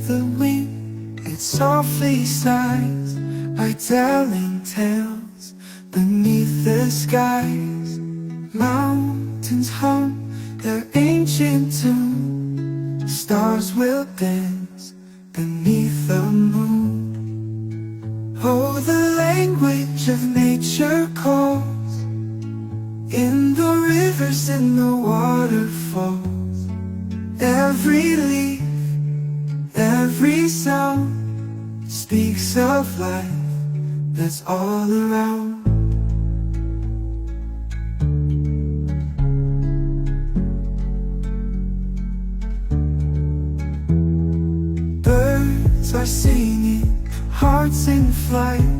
the wind, it softly sighs, like telling tales beneath the skies. Mountains hum their ancient tune, stars will dance beneath the moon. Oh, the language of nature calls, in the rivers, in the waterfalls. Every leaf, every sound speaks of life that's all around. Birds are singing, hearts in flight,